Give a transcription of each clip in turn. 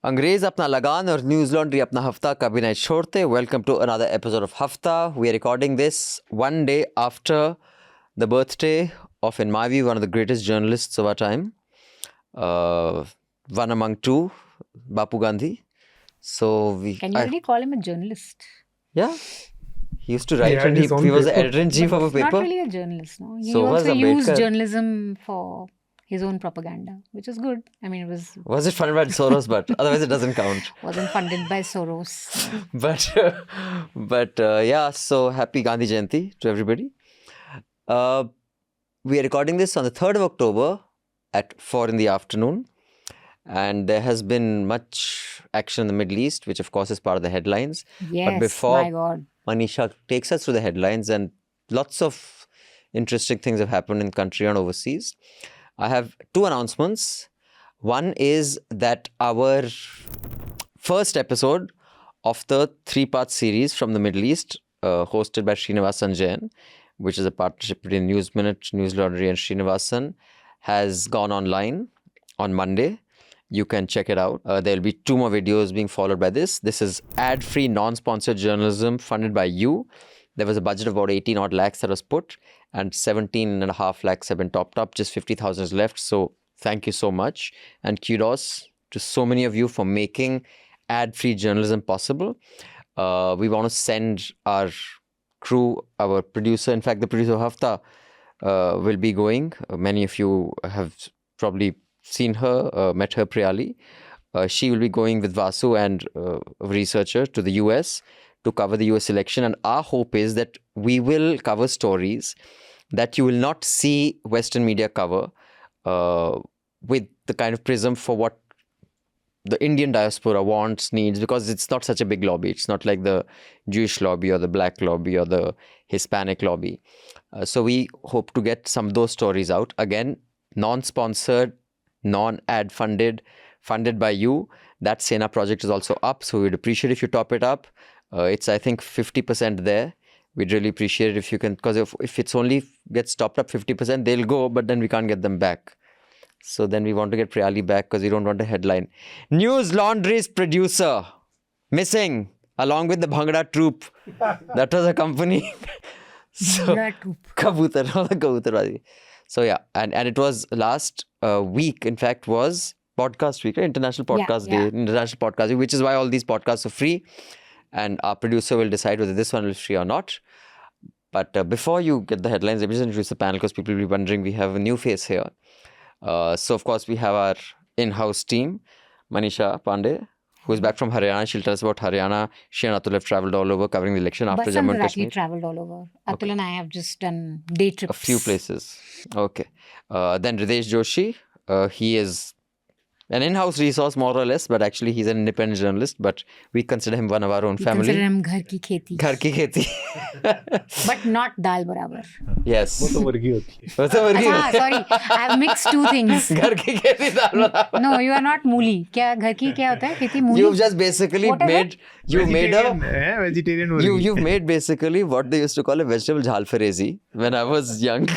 अंग्रेज अपना लगान और न्यूज लॉन्ड्री अपना हफ्ता कभी नहीं छोड़ते. Welcome to another episode of Hafta. We are recording this one day after the birthday of, in my view, one of the greatest journalists of our time. One among two, Bapu Gandhi. So Can you really call him a journalist? Yeah. He used to write and he was the editor-in-chief of a paper. Not really a journalist, no. He So also was used Ambedkar. journalism for his own propaganda, which is good. I mean, it was... Was it funded by Soros? But otherwise it doesn't count. Wasn't funded by Soros. But yeah, so happy Gandhi Jayanti to everybody. We are recording this on the 3rd of October at 4 in the afternoon. And there has been much action in the Middle East, which of course is part of the headlines. Yes, but before my God. Manisha takes us through the headlines, and lots of interesting things have happened in country and overseas. I have two announcements. One is that our first episode of the 3-part series from the Middle East, hosted by Srinivasan Jain, which is a partnership between News Minute, Newslaundry and Srinivasan, has gone online on Monday. You can check it out. There will be 2 more videos being followed by this. This is ad-free, non-sponsored journalism funded by you. There was a budget of about 18 odd lakhs that was put, and 17.5 lakhs have been topped up. Just 50,000 is left. So thank you so much. And kudos to so many of you for making ad-free journalism possible. We want to send our crew, our producer, in fact, the producer of Hafta will be going. Many of you have probably seen her, met her Priyali. She will be going with Vasu and a researcher to the US to cover the US election. And our hope is that we will cover stories that you will not see Western media cover with the kind of prism for what the Indian diaspora wants, needs, because it's not such a big lobby. It's not like the Jewish lobby or the black lobby or the Hispanic lobby. So we hope to get some of those stories out. Again, non-sponsored, non-ad funded, funded by you. That Sena project is also up, so we'd appreciate if you top it up. It's, I think, 50% there. We'd really appreciate it if you can, because if it's only gets topped up 50%, they'll go, but then we can't get them back. So then we want to get Priyali back because we don't want a headline. Newslaundry's producer missing, along with the Bhangra troupe. That was a company. Kabutar. So yeah, and it was last week, in fact, was podcast week, right? International Podcast Day, International Podcast Week, which is why all these podcasts are free. And our producer will decide whether this one is free or not. But before you get the headlines, let me just introduce the panel because people will be wondering, we have a new face here. So of course, we have our in-house team, Manisha Pande, who is back from Haryana. She'll tell us about Haryana. She and Atul have travelled all over covering the election after Jammu and Kashmir. Travelled all over. Atul and I have just done day trips. A few places. Okay. Then Hridayesh Joshi. He is an in-house resource, more or less, but actually he's an independent journalist. But we consider him one of our own family. We consider him ghar ki kheti. Ghar ki kheti. But not dal barabar. Yes. Sorry, I have mixed two things. Ghar ki kheti dal barabar. No, you are not mooli. Kya ghar ki kya hota hai? Kheti mooli. You've just basically made vegetarian. You've made basically what they used to call a vegetable jhalfarezi. When I was young,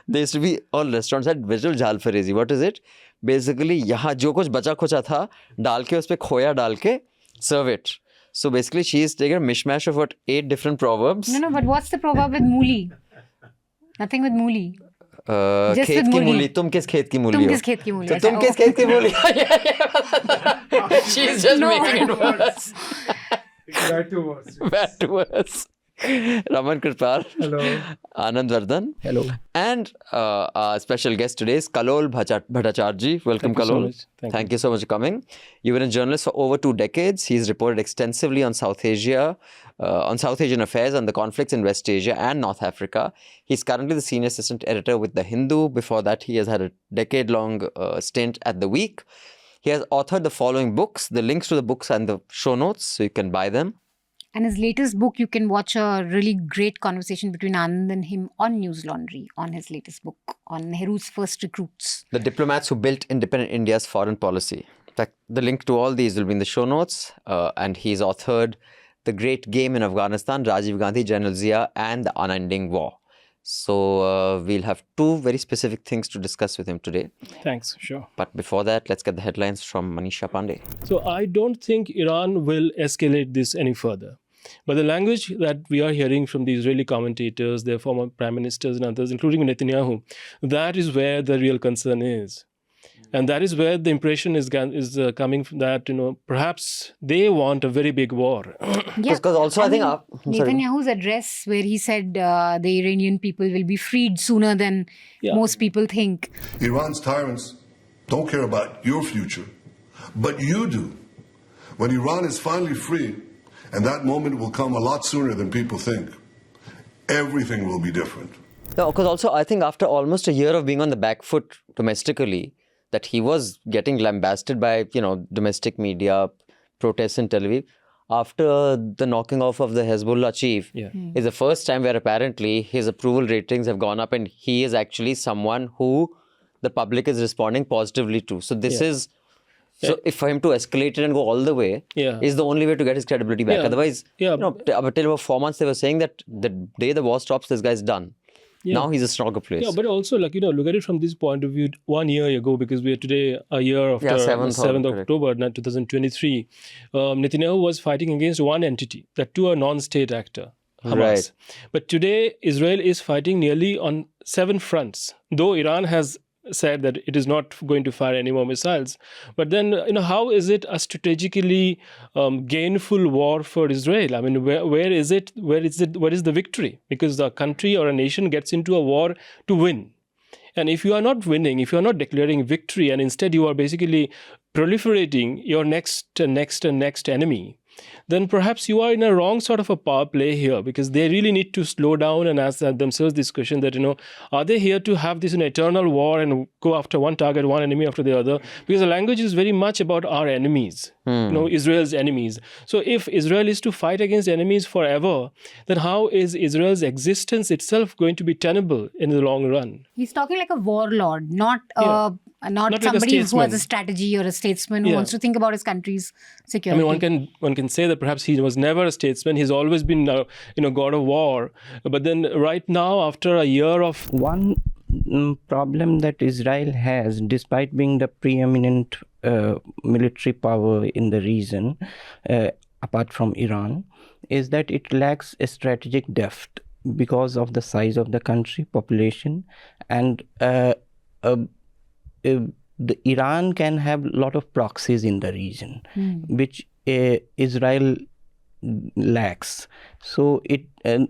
there used to be, all restaurants had vegetable jhalfarezi. What is it? Basically, यहाँ जो कुछ बचा खुचा था डाल के उस पे खोया डाल के serve it. So basically, she is taking a mishmash of what 8 different proverbs. No, but what's the proverb with mooli? Nothing with mooli. खेत की मूली. तुम किस खेत की मूली हो? तुम किस खेत की मूली हो? तुम किस खेत की मूली हो? She is just making it worse. Bad to worse. Raman Kirpal. Hello. Anand Vardhan. Hello. And our special guest today is Kallol Bhattacharjee. Welcome, Kallol. Thank you so much for coming. You've been a journalist for over 2 decades. He's reported extensively on South Asia, on South Asian affairs and the conflicts in West Asia and North Africa. He's currently the senior assistant editor with The Hindu. Before that, he has had a decade-long stint at The Week. He has authored the following books. The links to the books are in the show notes, so you can buy them. And his latest book, you can watch a really great conversation between Anand and him on Newslaundry, on his latest book, on Nehru's first recruits. The diplomats who built independent India's foreign policy. In fact, the link to all these will be in the show notes. And he's authored The Great Game in Afghanistan, Rajiv Gandhi, General Zia, and The Unending War. So we'll have two very specific things to discuss with him today. Thanks, sure. But before that, let's get the headlines from Manisha Pande. So I don't think Iran will escalate this any further. But the language that we are hearing from the Israeli commentators, their former prime ministers and others, including Netanyahu, that is where the real concern is. And that is where the impression is coming from, that, perhaps they want a very big war. Because also I think... Netanyahu's address where he said the Iranian people will be freed sooner than most people think. Iran's tyrants don't care about your future, but you do. When Iran is finally free, and that moment will come a lot sooner than people think, everything will be different. No, because also I think after almost a year of being on the back foot domestically, that he was getting lambasted by, domestic media, protests in Tel Aviv. After the knocking off of the Hezbollah chief, is the first time where apparently his approval ratings have gone up and he is actually someone who the public is responding positively to. So this is... So if for him to escalate it and go all the way is the only way to get his credibility back. Otherwise, till about 4 months they were saying that the day the war stops, this guy's done. Now he's a stronger place. Yeah, but also, look at it from this point of view. 1 year ago, because we are today a year after 7th October 2023, Netanyahu was fighting against one entity, that too a non-state actor, Hamas. Right. But today, Israel is fighting nearly on 7 fronts, though Iran has said that it is not going to fire any more missiles. But then, how is it a strategically gainful war for Israel? I mean, where is it? What is the victory? Because the country or a nation gets into a war to win. And if you are not winning, if you are not declaring victory, and instead you are basically proliferating your next enemy, then perhaps you are in a wrong sort of a power play here, because they really need to slow down and ask themselves this question that, are they here to have this eternal war and go after one target, one enemy after the other? Because the language is very much about our enemies, Israel's enemies. So if Israel is to fight against enemies forever, then how is Israel's existence itself going to be tenable in the long run? He's talking like a warlord, not somebody who has a strategy or a statesman who wants to think about his country's security. I mean, one can say that perhaps he was never a statesman. He's always been, god of war. But then right now, after a year of... One problem that Israel has, despite being the preeminent military power in the region, apart from Iran, is that it lacks a strategic depth because of the size of the country, population, and the Iran can have a lot of proxies in the region, which Israel lacks. So it that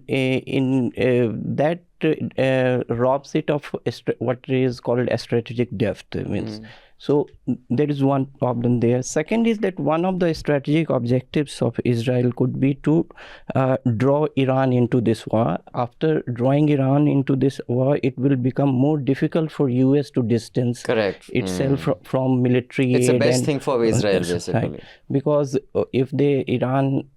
robs it of what is called a strategic depth. So there is one problem there. Second is that one of the strategic objectives of Israel could be to draw Iran into this war. After drawing Iran into this war, it will become more difficult for US to distance itself from military aid. It's the best thing for Israel, basically. Right. Because if Iran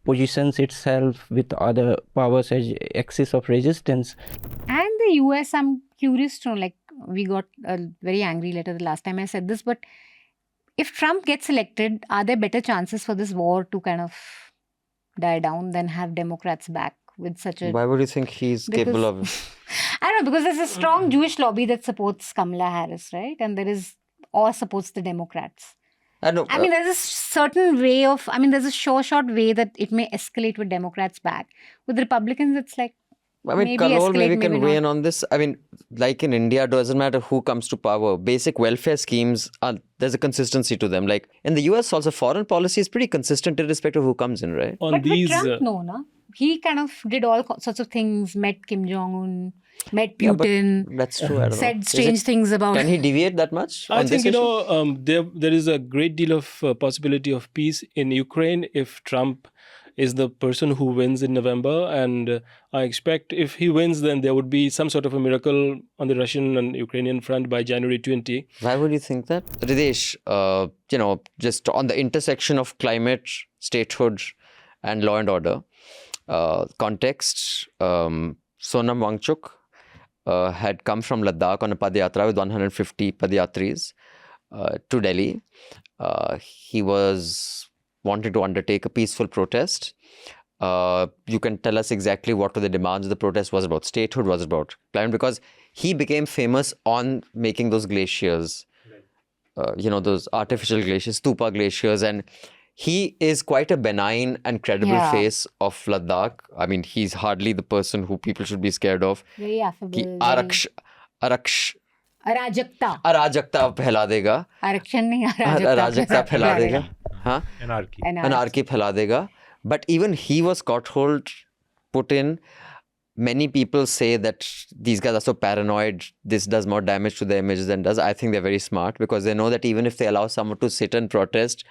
positions itself with other powers as axis of resistance. And the US, I'm curious to know, we got a very angry letter the last time I said this, but if Trump gets elected, are there better chances for this war to kind of die down than have Democrats back with such a... Why would you think he's capable of... I don't know, because there's a strong Jewish lobby that supports Kamala Harris, right? And or supports the Democrats. I mean, there's a certain way of... there's a short way that it may escalate with Democrats back. With Republicans, it's like... Kallol maybe can weigh in on this. Like in India, it doesn't matter who comes to power. Basic welfare schemes, there's a consistency to them. Like in the US, also foreign policy is pretty consistent irrespective of who comes in, right? But Trump, no? He kind of did all sorts of things, met Kim Jong-un, met Putin. Yeah, that's true. I don't said strange things about... Can he deviate that much? I think, there is a great deal of possibility of peace in Ukraine if Trump is the person who wins in November. And I expect if he wins, then there would be some sort of a miracle on the Russian and Ukrainian front by January 20. Why would you think that? Hridayesh, just on the intersection of climate, statehood and law and order context, Sonam Wangchuk had come from Ladakh on a Padyatra with 150 Padyatris to Delhi. He was wanted to undertake a peaceful protest. You can tell us exactly what were the demands of the protest, was it about statehood, was it about climate? Because he became famous on making those glaciers, those artificial glaciers, stupa glaciers, and he is quite a benign and credible face of Ladakh. I mean, he's hardly the person who people should be scared of. Very affable. अराजकता फैला देगा. आरक्षण नहीं, अराजकता फैला देगा. हाँ? Anarchy फैला देगा. But even he was put in. Many people say that these guys are so paranoid, this does more damage to their images than does. I think they're very smart because they know that even if they allow someone to sit and protest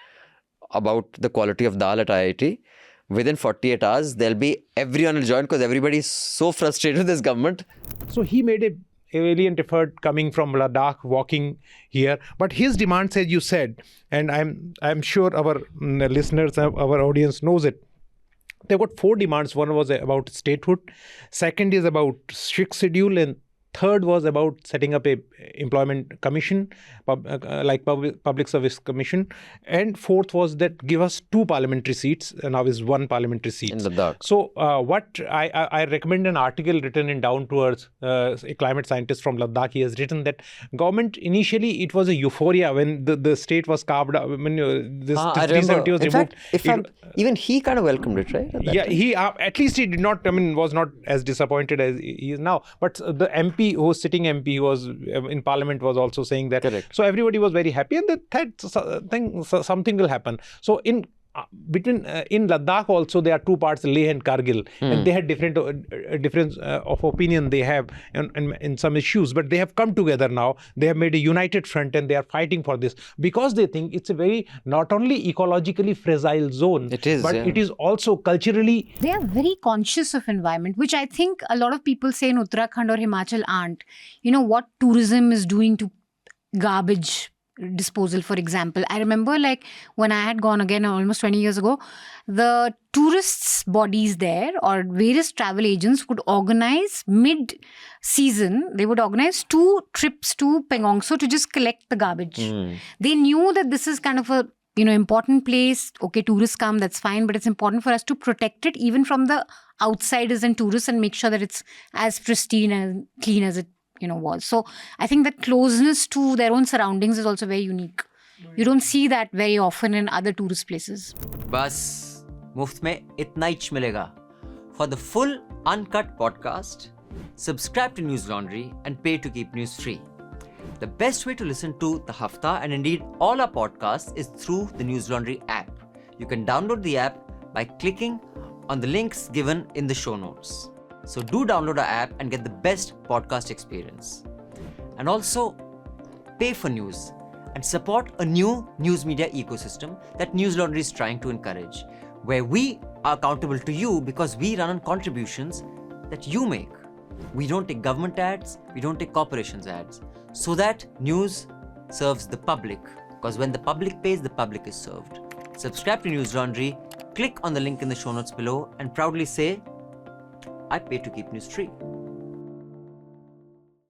about the quality of dal at IIT, within 48 hours, everyone will join because everybody is so frustrated with this government. So he made a valiant effort coming from Ladakh, walking here. But his demands, as you said, and I'm sure our listeners, our audience knows it. They've got 4 demands. One was about statehood. Second is about strict schedule. And third was about setting up a employment commission, like public service commission. And fourth was that give us 2 parliamentary seats. And now is 1 parliamentary seat. In Ladakh. So what I recommend an article written in Down to Earth, a climate scientist from Ladakh. He has written that government, initially it was a euphoria when the state was carved out. When this 370 was in removed. Fact, even he kind of welcomed it, right? Yeah, he at least he did not, was not as disappointed as he is now. But the MP, who was sitting MP, who was in parliament, was also saying that. Correct. So everybody was very happy, and that something will happen. So in Ladakh also there are 2 parts, Leh and Kargil, and they had difference of opinion they have in some issues, but they have come together now. They have made a united front and they are fighting for this because they think it's a very not only ecologically fragile zone, it is, but it is also culturally. They are very conscious of environment, which I think a lot of people say in Uttarakhand or Himachal aren't. What tourism is doing to garbage disposal, for example. I remember when I had gone again almost 20 years ago, the tourists' bodies there or various travel agents would organize mid-season, they would organize 2 trips to Pengongso to just collect the garbage. They knew that this is kind of a important place. Okay, tourists come, that's fine, but it's important for us to protect it even from the outsiders and tourists and make sure that it's as pristine and clean as it was. So I think that closeness to their own surroundings is also very unique. You don't see that very often in other tourist places. बस मुफ्त में इतना ही मिलेगा. For the full uncut podcast, subscribe to Newslaundry and pay to keep news free. The best way to listen to the Hafta and indeed all our podcasts is through the Newslaundry app. You can download the app by clicking on the links given in the show notes. So do download our app and get the best podcast experience. And also pay for news and support a new news media ecosystem that Newslaundry is trying to encourage, where we are accountable to you because we run on contributions that you make. We don't take government ads, we don't take corporations ads, so that news serves the public, because when the public pays, the public is served. Subscribe to Newslaundry, click on the link in the show notes below and proudly say, I pay to keep news free.